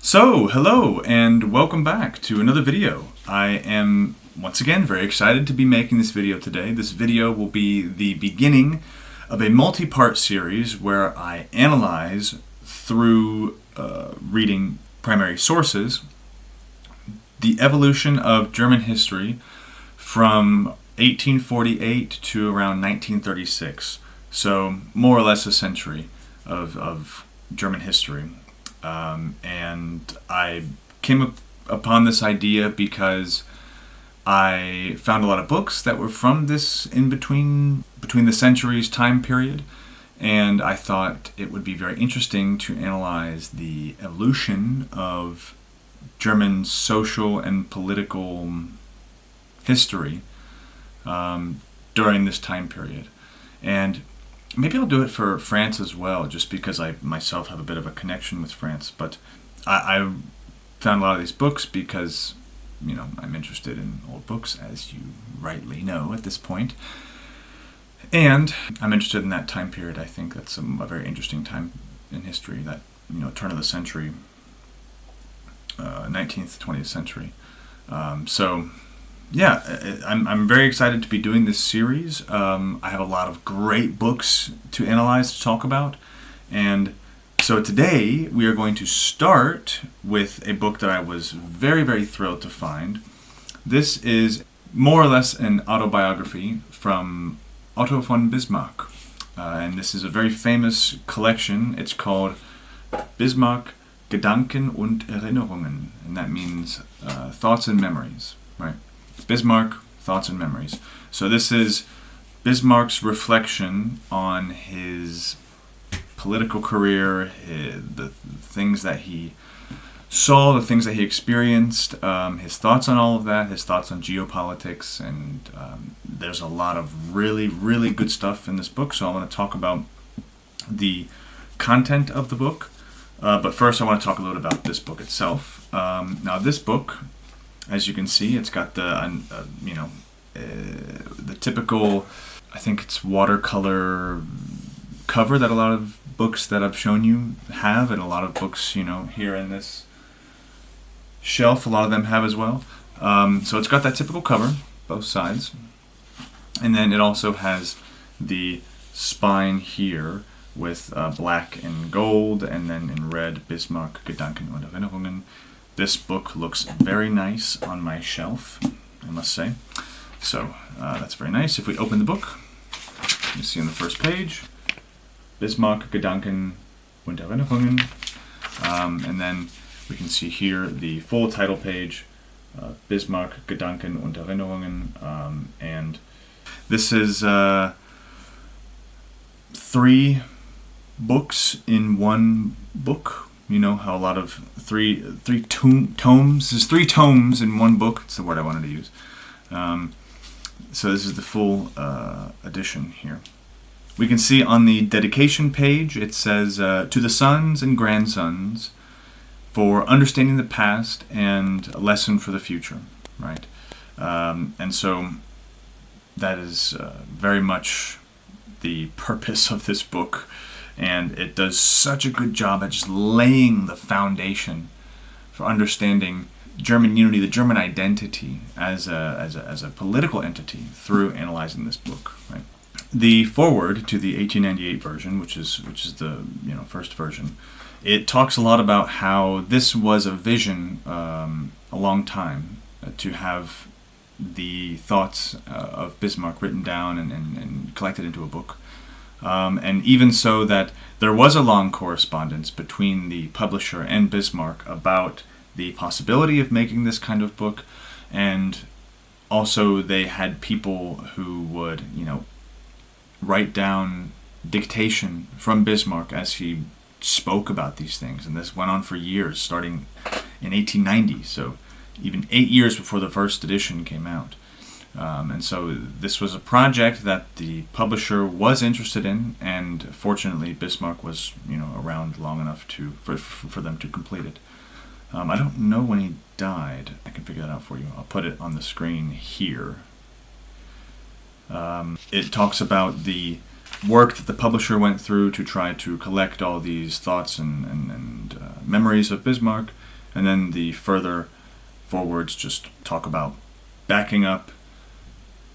Hello and welcome back to another video. I am once again very excited to be making this video today. This video will be the beginning of a multi-part series where I analyze through reading primary sources the evolution of German history from 1848 to around 1936. So more or less a century of German history. And I came upon this idea because I found a lot of books that were from this in between the centuries time period, and I thought it would be very interesting to analyze the evolution of German social and political history during this time period. And maybe I'll do it for France as well, just because I myself have a bit of a connection with France. But I found a lot of these books because, I'm interested in old books, as you rightly know at this point. And I'm interested in that time period. I think that's a very interesting time in history, that, turn of the century, 19th, 20th century. I'm very excited to be doing this series. I have a lot of great books to analyze, to talk about. And so today we are going to start with a book that I was very, very thrilled to find. This is more or less an autobiography from Otto von Bismarck. And this is a very famous collection. It's called Bismarck, Gedanken und Erinnerungen. And that means thoughts and memories, right? Bismarck, Thoughts and Memories. So this is Bismarck's reflection on his political career, the things that he saw, the things that he experienced, his thoughts on all of that, his thoughts on geopolitics, and there's a lot of really, really good stuff in this book, so I want to talk about the content of the book. But first I want to talk a little bit about this book itself. Now this book, as you can see, it's got the typical, I think it's watercolor cover that a lot of books that I've shown you have, and a lot of books, here in this shelf, a lot of them have as well. So it's got that typical cover, both sides. And then it also has the spine here with black and gold, and then in red, Bismarck, Gedanken und Erinnerungen. This book looks very nice on my shelf, I must say. So that's very nice. If we open the book, you see on the first page, Bismarck, Gedanken und Erinnerungen. And then we can see here the full title page, Bismarck, Gedanken und Erinnerungen. And this is 3 books in one book. You know how a lot of three tomes. There's 3 tomes in one book. It's the word I wanted to use. So this is the full edition here. We can see on the dedication page it says, "To the sons and grandsons, for understanding the past and a lesson for the future." Right, and so that is very much the purpose of this book. And it does such a good job at just laying the foundation for understanding German unity, the German identity as a political entity through analyzing this book. Right. The foreword to the 1898 version, which is the first version, it talks a lot about how this was a vision a long time to have the thoughts of Bismarck written down and collected into a book. And even so that there was a long correspondence between the publisher and Bismarck about the possibility of making this kind of book, and also they had people who would, write down dictation from Bismarck as he spoke about these things, and this went on for years, starting in 1890, so even 8 years before the first edition came out. And so this was a project that the publisher was interested in, and fortunately Bismarck was around long enough for them to complete it. I don't know when he died. I can figure that out for you. I'll put it on the screen here. It talks about the work that the publisher went through to try to collect all these thoughts and memories of Bismarck, And then the further forwards just talk about backing up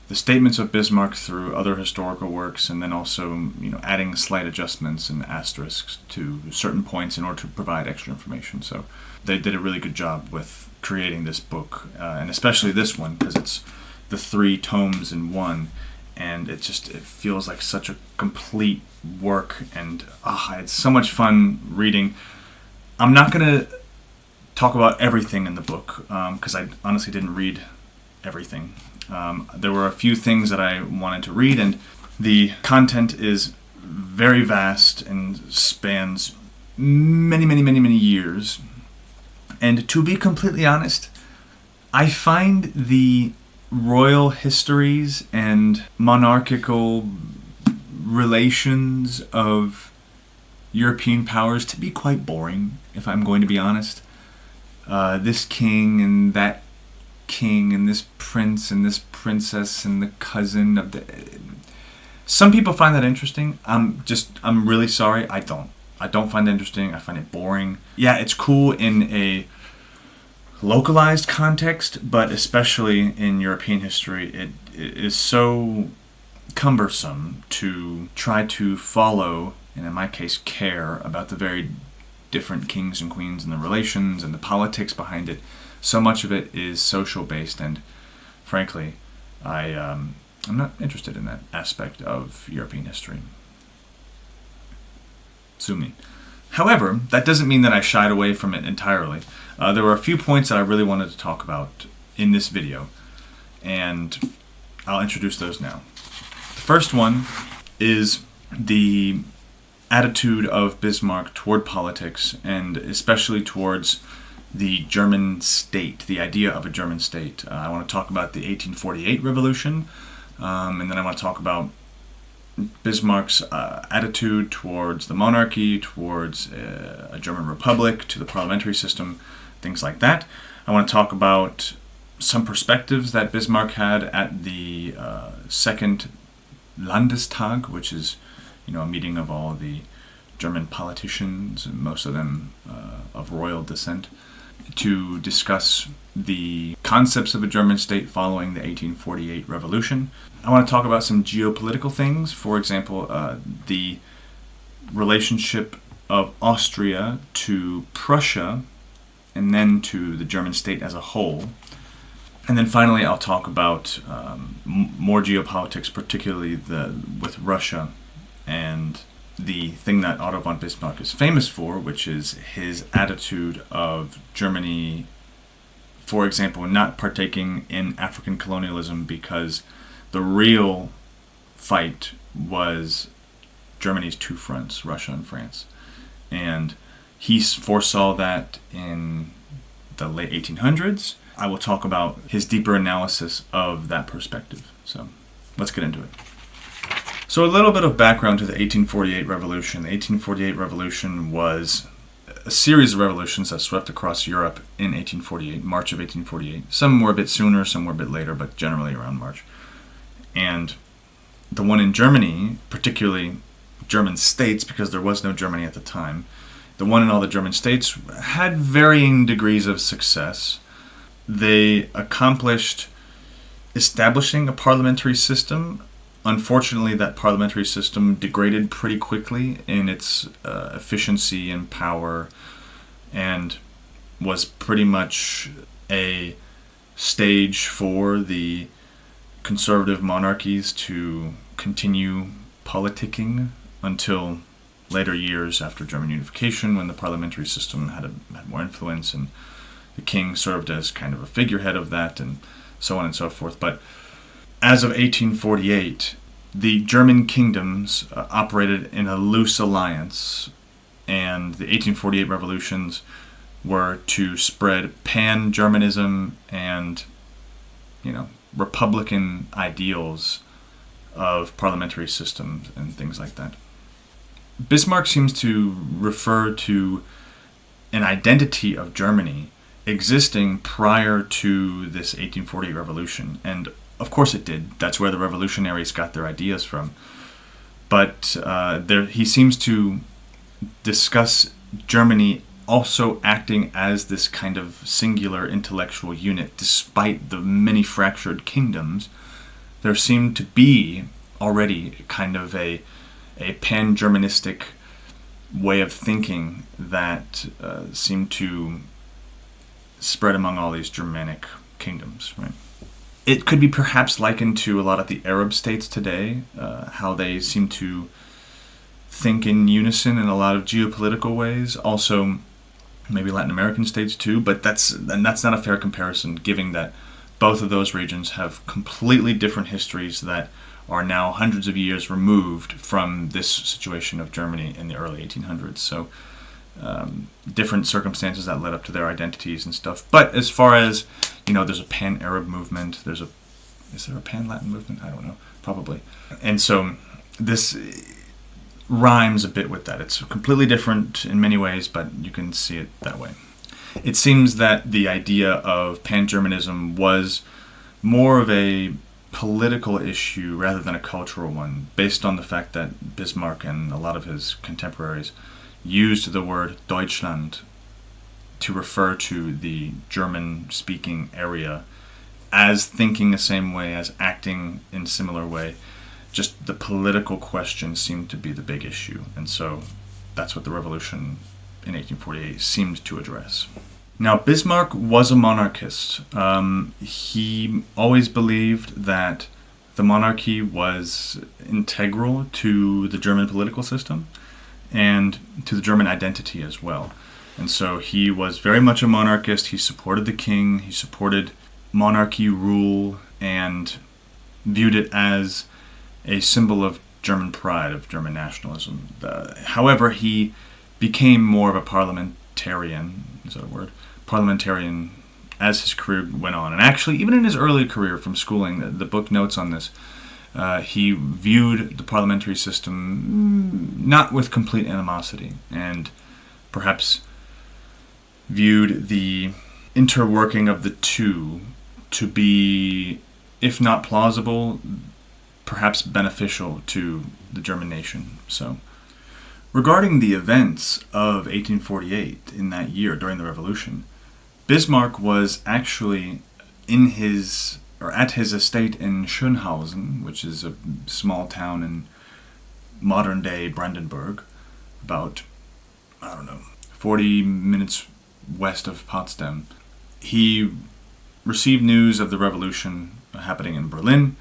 the statements of Bismarck through other historical works, and then also, adding slight adjustments and asterisks to certain points in order to provide extra information. So they did a really good job with creating this book, and especially this one, because it's the 3 tomes in one, and it feels like such a complete work, and I had so much fun reading. I'm not going to talk about everything in the book, because I honestly didn't read everything. There were a few things that I wanted to read, and the content is very vast and spans many, many, many, many years. And to be completely honest, I find the royal histories and monarchical relations of European powers to be quite boring, if I'm going to be honest. This king and that king and this prince and this princess and the cousin of the... Some people find that interesting. I'm really sorry. I don't find it interesting. I find it boring. Yeah, it's cool in a localized context, but especially in European history, it is so cumbersome to try to follow, and in my case, care about the very different kings and queens and the relations and the politics behind it. So much of it is social based, and frankly, I'm not interested in that aspect of European history. Sue me. However, that doesn't mean that I shied away from it entirely. There were a few points that I really wanted to talk about in this video, and I'll introduce those now. The first one is the attitude of Bismarck toward politics, and especially towards the German state, the idea of a German state. I want to talk about the 1848 revolution, and then I want to talk about Bismarck's attitude towards the monarchy, towards a German republic, to the parliamentary system, things like that. I want to talk about some perspectives that Bismarck had at the Second Landestag, which is, a meeting of all the German politicians, and most of them of royal descent, to discuss the concepts of a German state following the 1848 revolution. I want to talk about some geopolitical things. For example, the relationship of Austria to Prussia, and then to the German state as a whole. And then finally, I'll talk about more geopolitics, particularly with Russia, and the thing that Otto von Bismarck is famous for, which is his attitude of Germany, for example, not partaking in African colonialism, because the real fight was Germany's 2 fronts, Russia and France. And he foresaw that in the late 1800s. I will talk about his deeper analysis of that perspective. So let's get into it. So a little bit of background to the 1848 revolution. The 1848 revolution was a series of revolutions that swept across Europe in 1848, March of 1848. Some were a bit sooner, some were a bit later, but generally around March. And the one in Germany, particularly German states, because there was no Germany at the time, the one in all the German states had varying degrees of success. They accomplished establishing a parliamentary system. Unfortunately, that parliamentary system degraded pretty quickly in its efficiency and power, and was pretty much a stage for the conservative monarchies to continue politicking until later years after German unification, when the parliamentary system had more influence, and the king served as kind of a figurehead of that, and so on and so forth. But as of 1848, the German kingdoms operated in a loose alliance, and the 1848 revolutions were to spread pan-Germanism and, republican ideals of parliamentary systems and things like that. Bismarck seems to refer to an identity of Germany existing prior to this 1848 revolution, and of course it did. That's where the revolutionaries got their ideas from. But he seems to discuss Germany also acting as this kind of singular intellectual unit, despite the many fractured kingdoms. There seemed to be already kind of a pan-Germanistic way of thinking that seemed to spread among all these Germanic kingdoms, right? It could be perhaps likened to a lot of the Arab states today, how they seem to think in unison in a lot of geopolitical ways. Also, maybe Latin American states too, but that's not a fair comparison, given that both of those regions have completely different histories that are now hundreds of years removed from this situation of Germany in the early 1800s. So different circumstances that led up to their identities and stuff. But as far as, there's a pan-Arab movement. Is there a pan-Latin movement? I don't know. Probably. And so this rhymes a bit with that. It's completely different in many ways, but you can see it that way. It seems that the idea of pan-Germanism was more of a political issue rather than a cultural one, based on the fact that Bismarck and a lot of his contemporaries used the word Deutschland to refer to the German-speaking area as thinking the same way, as acting in similar way. Just the political question seemed to be the big issue, and so that's what the revolution in 1848 seemed to address. Now, Bismarck was a monarchist. He always believed that the monarchy was integral to the German political system and to the German identity as well. And so he was very much a monarchist. He supported the king. He supported monarchy rule and viewed it as a symbol of German pride, of German nationalism. However, he became more of a parliamentarian, is that a word? Parliamentarian as his career went on. And actually, even in his early career from schooling, the book notes on this, he viewed the parliamentary system not with complete animosity, and perhaps viewed the interworking of the two to be, if not plausible, perhaps beneficial to the German nation. So, regarding the events of 1848 in that year during the Revolution, Bismarck was actually at his estate in Schönhausen, which is a small town in modern-day Brandenburg, about, 40 minutes west of Potsdam. He received news of the revolution happening in Berlin,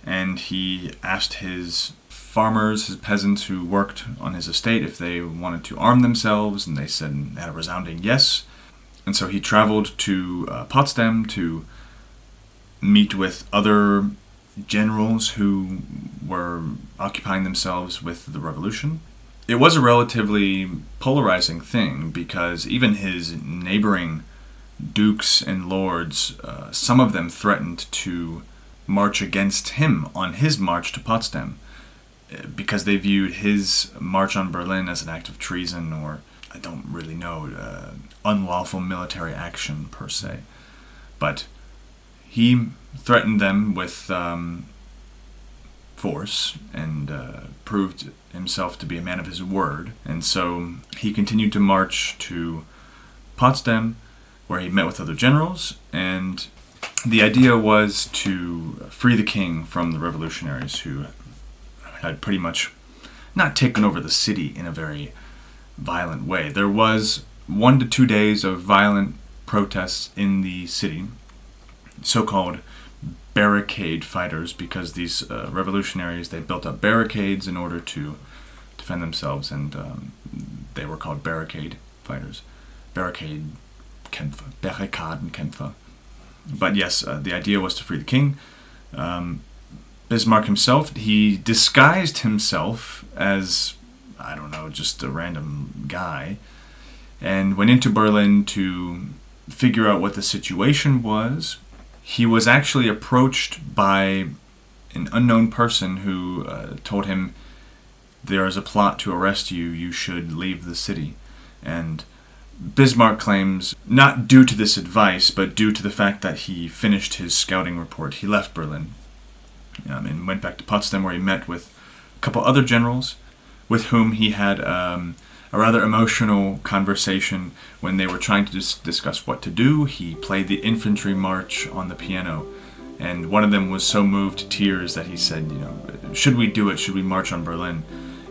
and he asked his farmers, his peasants who worked on his estate, if they wanted to arm themselves, and they said a resounding yes. And so he traveled to Potsdam to meet with other generals who were occupying themselves with the revolution. It was a relatively polarizing thing, because even his neighboring dukes and lords, some of them threatened to march against him on his march to Potsdam, because they viewed his march on Berlin as an act of treason, or, I don't really know, unlawful military action per se. But he threatened them with force, and proved himself to be a man of his word. And so he continued to march to Potsdam, where he met with other generals, and the idea was to free the king from the revolutionaries who had pretty much not taken over the city in a very violent way. There was 1 to 2 days of violent protests in the city, so-called barricade fighters, because these revolutionaries, they built up barricades in order to defend themselves, and they were called barricade fighters. Barrikadenkämpfer. But yes, the idea was to free the king. Bismarck himself, he disguised himself as, just a random guy, and went into Berlin to figure out what the situation was. He was actually approached by an unknown person who told him, there is a plot to arrest you, you should leave the city. And Bismarck claims, not due to this advice, but due to the fact that he finished his scouting report, he left Berlin and went back to Potsdam, where he met with a couple other generals with whom he had a rather emotional conversation when they were trying to discuss what to do. He played the infantry march on the piano, and one of them was so moved to tears that he said, should we do it? Should we march on Berlin?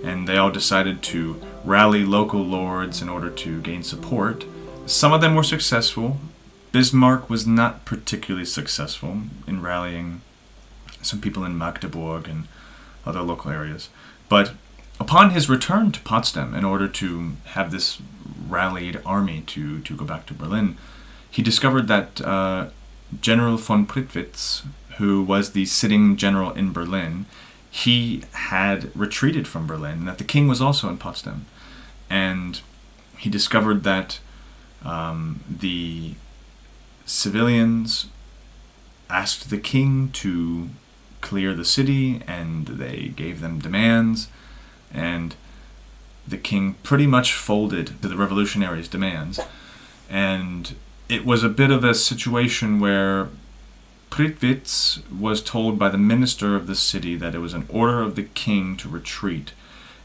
And they all decided to rally local lords in order to gain support. Some of them were successful. Bismarck was not particularly successful in rallying some people in Magdeburg and other local areas. But upon his return to Potsdam, in order to have this rallied army to go back to Berlin, he discovered that General von Prittwitz, who was the sitting general in Berlin, he had retreated from Berlin, and that the king was also in Potsdam. And he discovered that the civilians asked the king to clear the city, and they gave them demands, and the king pretty much folded to the revolutionaries' demands. And it was a bit of a situation where Prittwitz was told by the minister of the city that it was an order of the king to retreat.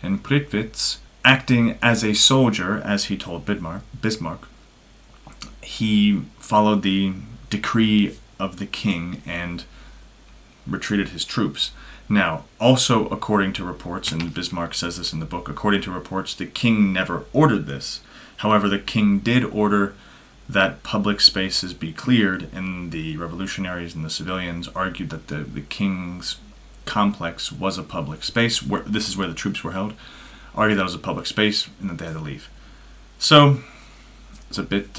And Prittwitz, acting as a soldier, as he told Bismarck, he followed the decree of the king and retreated his troops. Now, also according to reports, and Bismarck says this in the book, according to reports, the king never ordered this. However, the king did order that public spaces be cleared, and the revolutionaries and the civilians argued that the king's complex was a public space. This is where the troops were held. Argued that it was a public space and that they had to leave. So it's a bit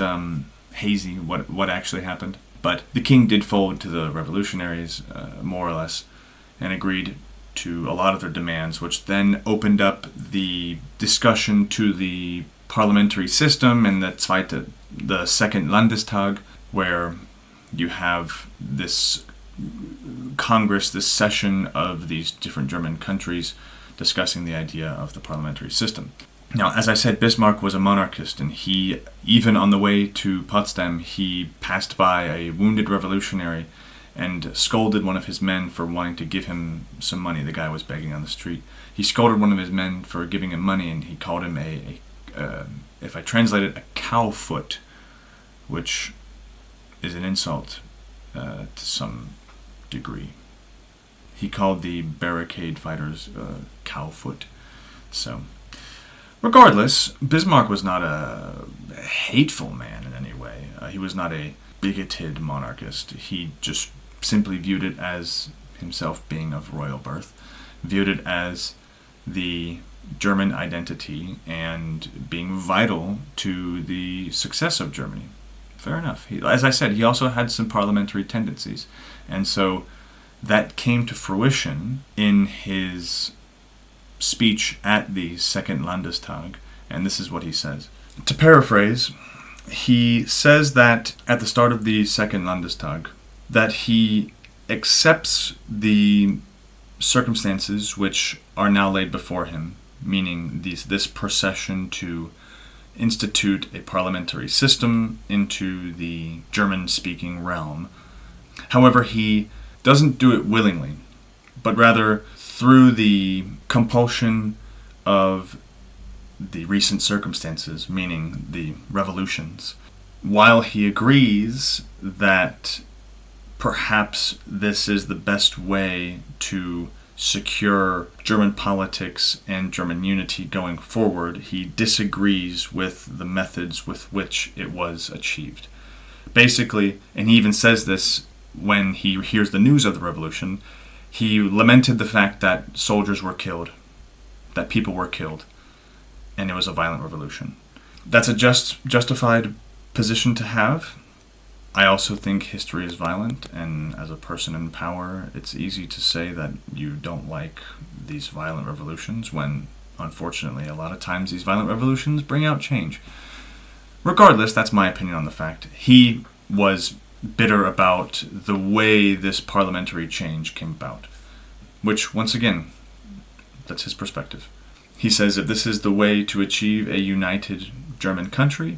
hazy what actually happened. But the king did fold to the revolutionaries, more or less, and agreed to a lot of their demands, which then opened up the discussion to the parliamentary system and the second Landestag, where you have this Congress, this session of these different German countries discussing the idea of the parliamentary system. Now, as I said, Bismarck was a monarchist, and he, even on the way to Potsdam, he passed by a wounded revolutionary and scolded one of his men for wanting to give him some money. The guy was begging on the street. He scolded one of his men for giving him money, and he called him if I translate it, a cowfoot, which is an insult to some degree. He called the barricade fighters cowfoot. So, regardless, Bismarck was not a hateful man in any way. He was not a bigoted monarchist. He just simply viewed it as himself being of royal birth, viewed it as the German identity and being vital to the success of Germany. Fair enough. As I said, he also had some parliamentary tendencies. And so that came to fruition in his speech at the Second Landestag, and this is what he says. To paraphrase, he says that at the start of the Second Landestag, that he accepts the circumstances which are now laid before him, meaning this procession to institute a parliamentary system into the German-speaking realm. However, he doesn't do it willingly, but rather through the compulsion of the recent circumstances, meaning the revolutions. While he agrees that perhaps this is the best way to secure German politics and German unity going forward, he disagrees with the methods with which it was achieved. Basically, and he even says this when he hears the news of the revolution, he lamented the fact that soldiers were killed, that people were killed, and it was a violent revolution. That's a justified position to have. I also think history is violent, and as a person in power, it's easy to say that you don't like these violent revolutions when, unfortunately, a lot of times these violent revolutions bring out change. Regardless, that's my opinion on the fact. He was bitter about the way this parliamentary change came about, which, once again, that's his perspective. He says if this is the way to achieve a united German country,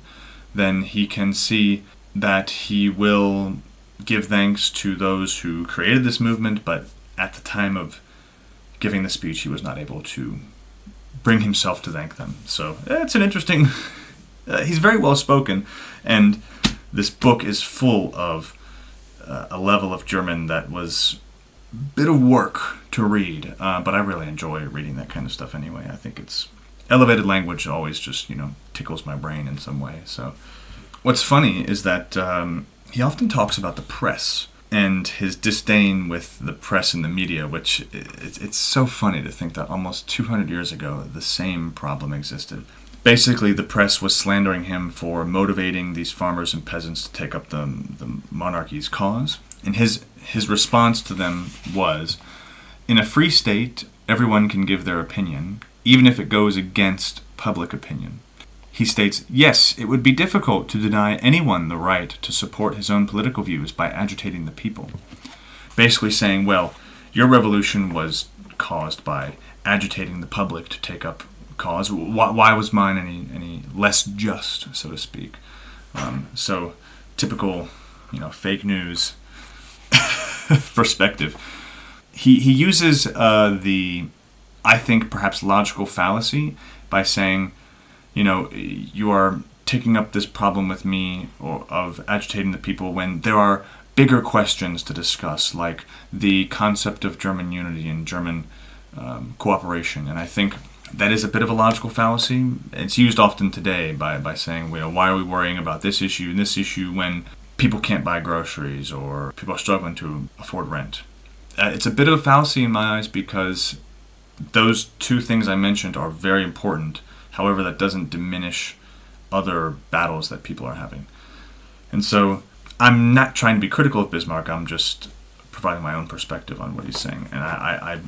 then he can see that he will give thanks to those who created this movement, but at the time of giving the speech, he was not able to bring himself to thank them. So it's an interesting... he's very well spoken, and this book is full of a level of German that was a bit of work to read, but I really enjoy reading that kind of stuff anyway. I think it's... elevated language always just, tickles my brain in some way. So what's funny is that he often talks about the press and his disdain with the press and the media, which it's so funny to think that almost 200 years ago the same problem existed. Basically, the press was slandering him for motivating these farmers and peasants to take up the monarchy's cause. And his response to them was, in a free state, everyone can give their opinion, even if it goes against public opinion. He states, yes, it would be difficult to deny anyone the right to support his own political views by agitating the people. Basically saying, well, your revolution was caused by agitating the public to take up cause. Why was mine any less just, so to speak? So typical, fake news perspective. He uses I think perhaps logical fallacy by saying, you are taking up this problem with me of agitating the people when there are bigger questions to discuss, like the concept of German unity and German cooperation. And I think that is a bit of a logical fallacy. It's used often today by saying, why are we worrying about this issue and this issue when people can't buy groceries or people are struggling to afford rent? It's a bit of a fallacy in my eyes because those two things I mentioned are very important. However, that doesn't diminish other battles that people are having. And so I'm not trying to be critical of Bismarck. I'm just providing my own perspective on what he's saying. And I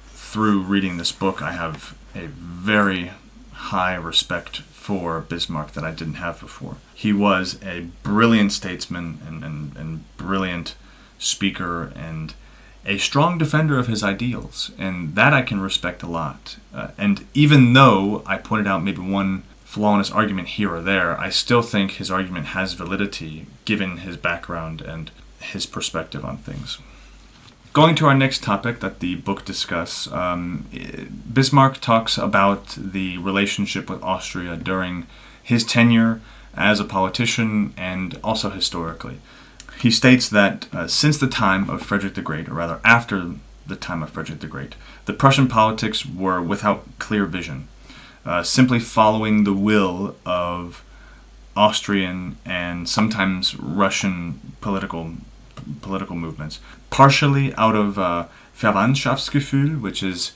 through reading this book, I have a very high respect for Bismarck that I didn't have before. He was a brilliant statesman and brilliant speaker and a strong defender of his ideals, and that I can respect a lot. And even though I pointed out maybe one flaw in his argument here or there, I still think his argument has validity given his background and his perspective on things. Going to our next topic that the book discusses, Bismarck talks about the relationship with Austria during his tenure as a politician and also historically. He states that since the time of Frederick the Great, or rather after the time of Frederick the Great, the Prussian politics were without clear vision, simply following the will of Austrian and sometimes Russian political movements, partially out of Verwandtschaftsgefühl, which is,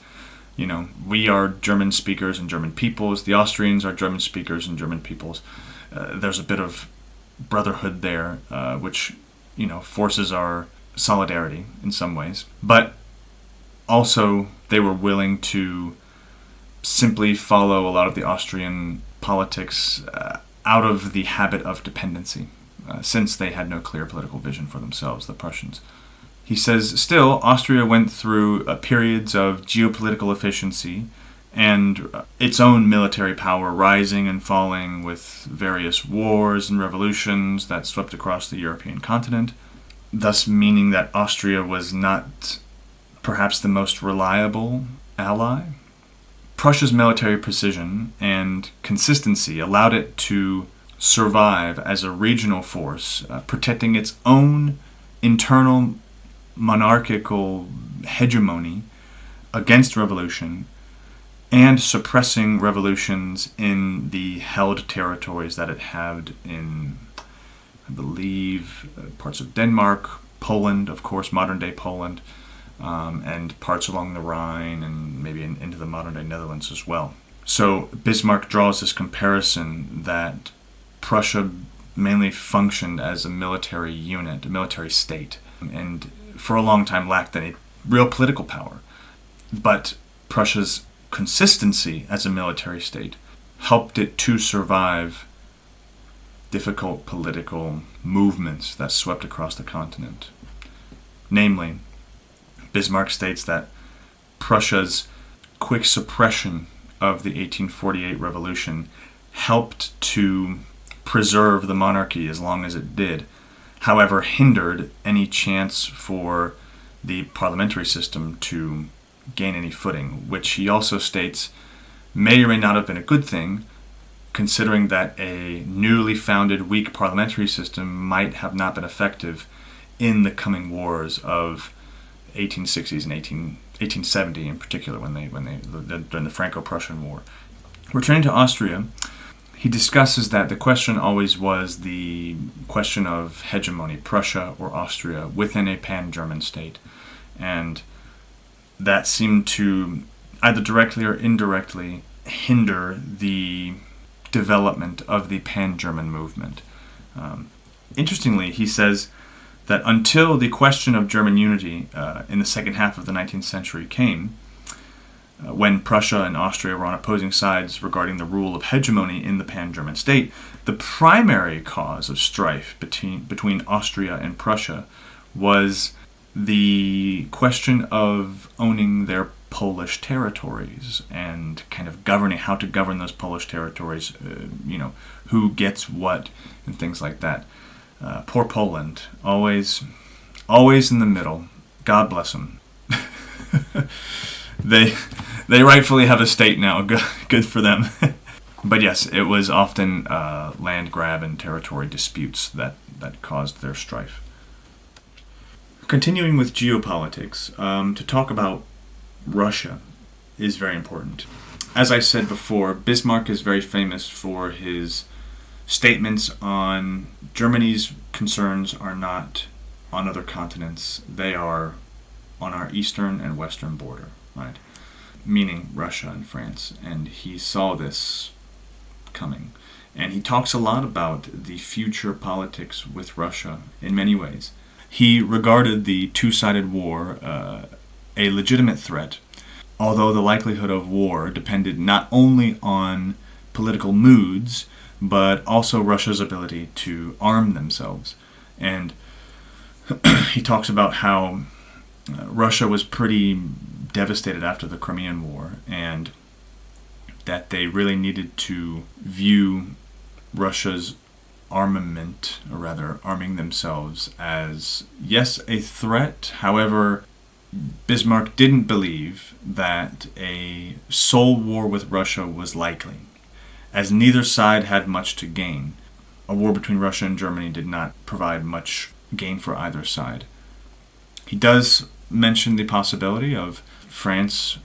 we are German speakers and German peoples, the Austrians are German speakers and German peoples. There's a bit of brotherhood there, which forces our solidarity in some ways. But also, they were willing to simply follow a lot of the Austrian politics out of the habit of dependency, since they had no clear political vision for themselves, the Prussians. He says, still, Austria went through periods of geopolitical efficiency and its own military power rising and falling with various wars and revolutions that swept across the European continent, thus meaning that Austria was not perhaps the most reliable ally. Prussia's military precision and consistency allowed it to survive as a regional force, protecting its own internal monarchical hegemony against revolution and suppressing revolutions in the held territories that it had in, I believe, parts of Denmark, Poland, of course, modern-day Poland, and parts along the Rhine and maybe into the modern-day Netherlands as well. So Bismarck draws this comparison that Prussia mainly functioned as a military unit, a military state, and for a long time lacked any real political power. But Prussia's consistency as a military state helped it to survive difficult political movements that swept across the continent. Namely, Bismarck states that Prussia's quick suppression of the 1848 revolution helped to preserve the monarchy as long as it did, however, hindered any chance for the parliamentary system to gain any footing, which he also states may or may not have been a good thing, considering that a newly founded weak parliamentary system might have not been effective in the coming wars of 1860s and 1870 in particular, during the Franco-Prussian War. Returning to Austria, he discusses that the question always was the question of hegemony, Prussia or Austria, within a pan-German state. And that seemed to either directly or indirectly hinder the development of the pan-German movement. Interestingly, he says that until the question of German unity in the second half of the 19th century came, when Prussia and Austria were on opposing sides regarding the rule of hegemony in the pan-German state, the primary cause of strife between Austria and Prussia was the question of owning their Polish territories and kind of how to govern those Polish territories, who gets what and things like that. Poor Poland, always in the middle. God bless them. They rightfully have a state now. Good for them. But yes, it was often land grab and territory disputes that caused their strife. Continuing with geopolitics, to talk about Russia is very important. As I said before, Bismarck is very famous for his statements on Germany's concerns are not on other continents. They are on our eastern and western border, right? Meaning Russia and France. And he saw this coming. And he talks a lot about the future politics with Russia in many ways. He regarded the two-sided war a legitimate threat, although the likelihood of war depended not only on political moods, but also Russia's ability to arm themselves. And he talks about how Russia was pretty devastated after the Crimean War, and that they really needed to view Russia's armament, or rather arming themselves, as, yes, a threat. However, Bismarck didn't believe that a sole war with Russia was likely, as neither side had much to gain. A war between Russia and Germany did not provide much gain for either side. He does mention the possibility of France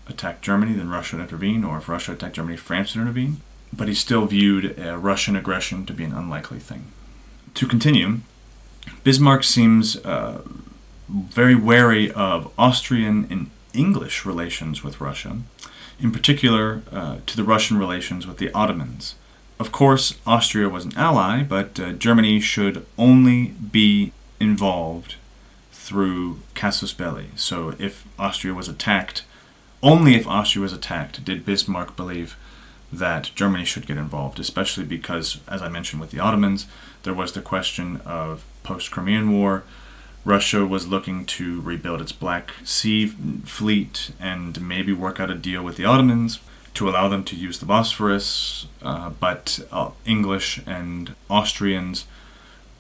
attack Germany, then Russia would intervene, or if Russia attacked Germany, France would intervene. But he still viewed Russian aggression to be an unlikely thing. To continue, Bismarck seems very wary of Austrian and English relations with Russia, in particular to the Russian relations with the Ottomans. Of course, Austria was an ally, but Germany should only be involved through casus belli. So if Austria was attacked, only if Austria was attacked did Bismarck believe that Germany should get involved, especially because, as I mentioned with the Ottomans, there was the question of post-Crimean War. Russia was looking to rebuild its Black Sea fleet and maybe work out a deal with the Ottomans to allow them to use the Bosphorus, but English and Austrians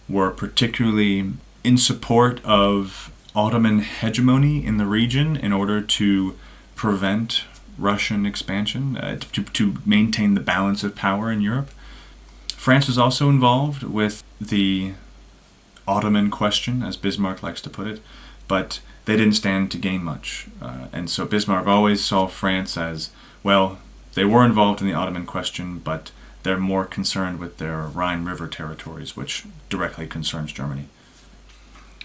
were particularly in support of Ottoman hegemony in the region in order to prevent Russian expansion, to maintain the balance of power in Europe. France was also involved with the Ottoman question, as Bismarck likes to put it, but they didn't stand to gain much. And so Bismarck always saw France as, well, they were involved in the Ottoman question, but they're more concerned with their Rhine River territories, which directly concerns Germany.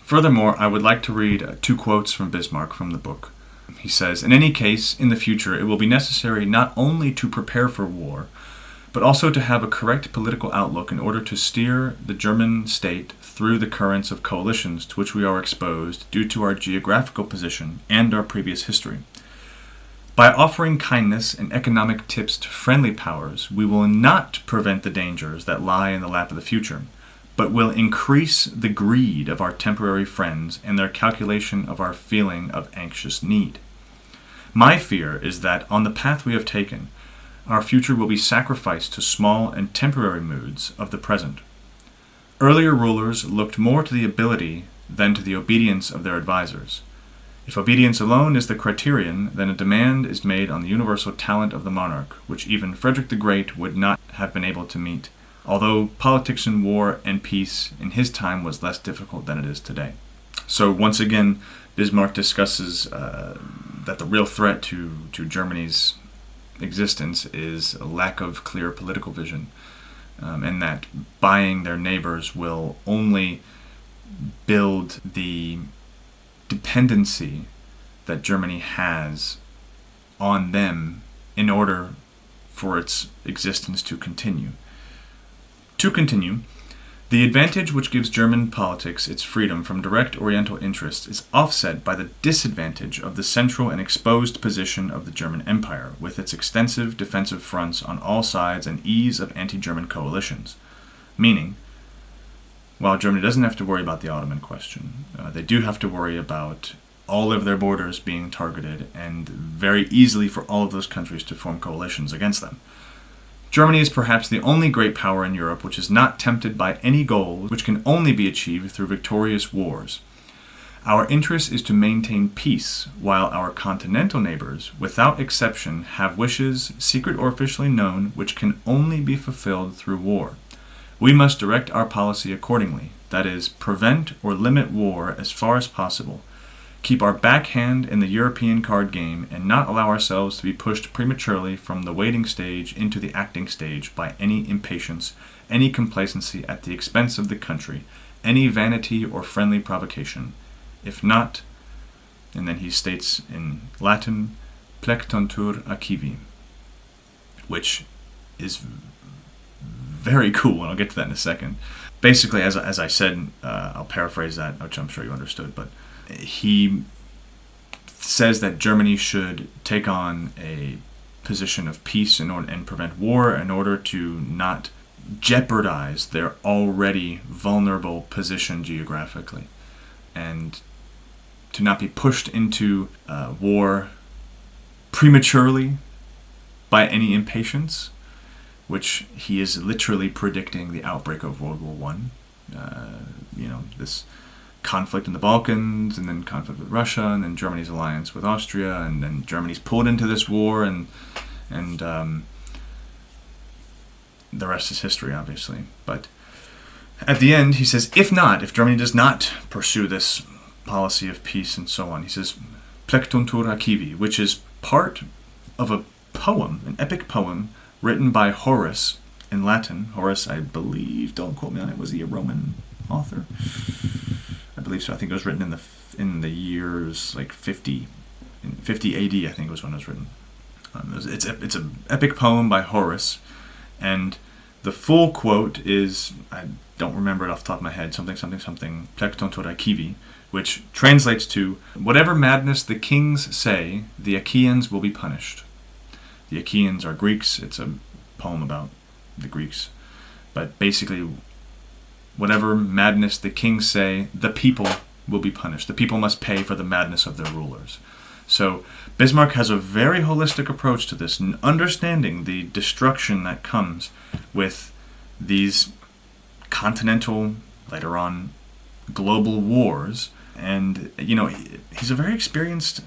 Furthermore, I would like to read two quotes from Bismarck from the book. He says, "In any case, in the future, it will be necessary not only to prepare for war, but also to have a correct political outlook in order to steer the German state through the currents of coalitions to which we are exposed due to our geographical position and our previous history. By offering kindness and economic tips to friendly powers, we will not prevent the dangers that lie in the lap of the future, but will increase the greed of our temporary friends and their calculation of our feeling of anxious need. My fear is that on the path we have taken, our future will be sacrificed to small and temporary moods of the present. Earlier rulers looked more to the ability than to the obedience of their advisers. If obedience alone is the criterion, then a demand is made on the universal talent of the monarch, which even Frederick the Great would not have been able to meet, although politics in war and peace in his time was less difficult than it is today. So once again, Bismarck discusses that the real threat to Germany's existence is a lack of clear political vision, and that buying their neighbors will only build the dependency that Germany has on them in order for its existence to continue. To continue, the advantage which gives German politics its freedom from direct Oriental interests is offset by the disadvantage of the central and exposed position of the German Empire, with its extensive defensive fronts on all sides and ease of anti-German coalitions. Meaning, while Germany doesn't have to worry about the Ottoman question, they do have to worry about all of their borders being targeted and very easily for all of those countries to form coalitions against them. Germany is perhaps the only great power in Europe which is not tempted by any goals which can only be achieved through victorious wars. Our interest is to maintain peace, while our continental neighbors, without exception, have wishes, secret or officially known, which can only be fulfilled through war. We must direct our policy accordingly, that is, prevent or limit war as far as possible, keep our backhand in the European card game, and not allow ourselves to be pushed prematurely from the waiting stage into the acting stage by any impatience, any complacency at the expense of the country, any vanity or friendly provocation. If not, and then he states in Latin, plectantur acivi, which is very cool, and I'll get to that in a second. Basically, as I said, I'll paraphrase that, which I'm sure you understood, but he says that Germany should take on a position of peace and prevent war in order to not jeopardize their already vulnerable position geographically, and to not be pushed into war prematurely by any impatience, which he is literally predicting the outbreak of World War I. This conflict in the Balkans, and then conflict with Russia, and then Germany's alliance with Austria, and then Germany's pulled into this war, and the rest is history, obviously. But at the end, he says, if Germany does not pursue this policy of peace and so on, he says, plectantur acivi, which is part of a poem, an epic poem, written by Horace in Latin. Horace, I believe, don't quote me on it, was he a Roman author? I believe so. I think it was written in the years like 50 AD, I think was when it was written. It's an epic poem by Horace, and the full quote is, I don't remember it off the top of my head, something plectantur acivi, which translates to, whatever madness the kings say, the Achaeans will be punished. The Achaeans are Greeks. It's a poem about the Greeks. But basically, whatever madness the kings say, the people will be punished. The people must pay for the madness of their rulers. So Bismarck has a very holistic approach to this, understanding the destruction that comes with these continental, later on, global wars. And, he's a very experienced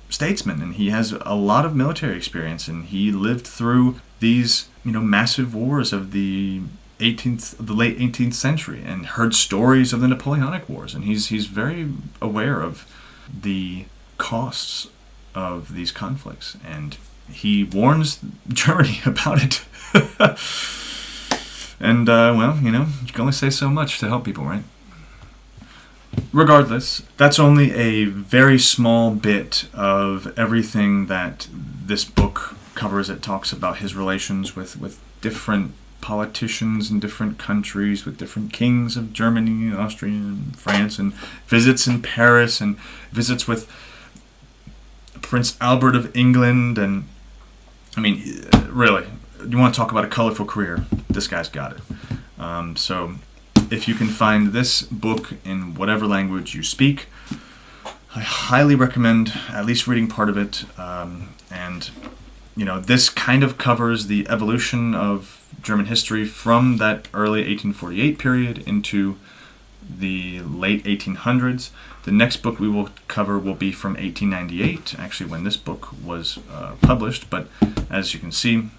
statesman, and he has a lot of military experience, and he lived through these, massive wars of the late 18th century, and heard stories of the Napoleonic Wars, and he's very aware of the costs of these conflicts, and he warns Germany about it. And you can only say so much to help people, right? Regardless, that's only a very small bit of everything that this book covers. It talks about his relations with different politicians in different countries, with different kings of Germany, Austria, and France, and visits in Paris, and visits with Prince Albert of England. And really, you want to talk about a colorful career, this guy's got it. So if you can find this book in whatever language you speak, I highly recommend at least reading part of it. This kind of covers the evolution of German history from that early 1848 period into the late 1800s. The next book we will cover will be from 1898, actually when this book was published, but as you can see,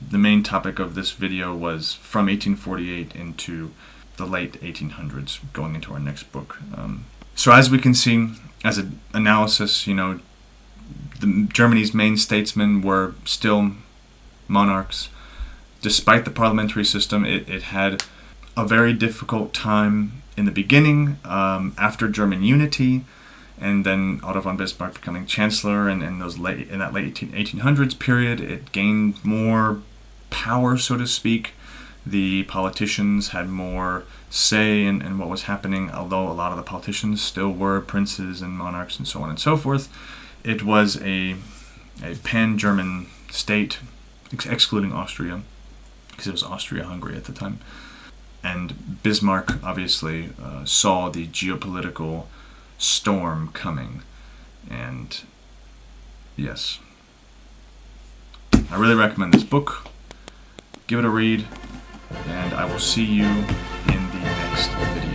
the main topic of this video was from 1848 into the late 1800s, going into our next book. So as we can see, as an analysis, Germany's main statesmen were still monarchs. Despite the parliamentary system, it had a very difficult time in the beginning, after German unity, and then Otto von Bismarck becoming chancellor, and in that late 1800s period, it gained more power, so to speak. The politicians had more say in what was happening, although a lot of the politicians still were princes and monarchs and so on and so forth. It was a pan-German state, excluding Austria, because it was Austria-Hungary at the time. And Bismarck obviously saw the geopolitical storm coming. And yes, I really recommend this book. Give it a read, and I will see you in the next video.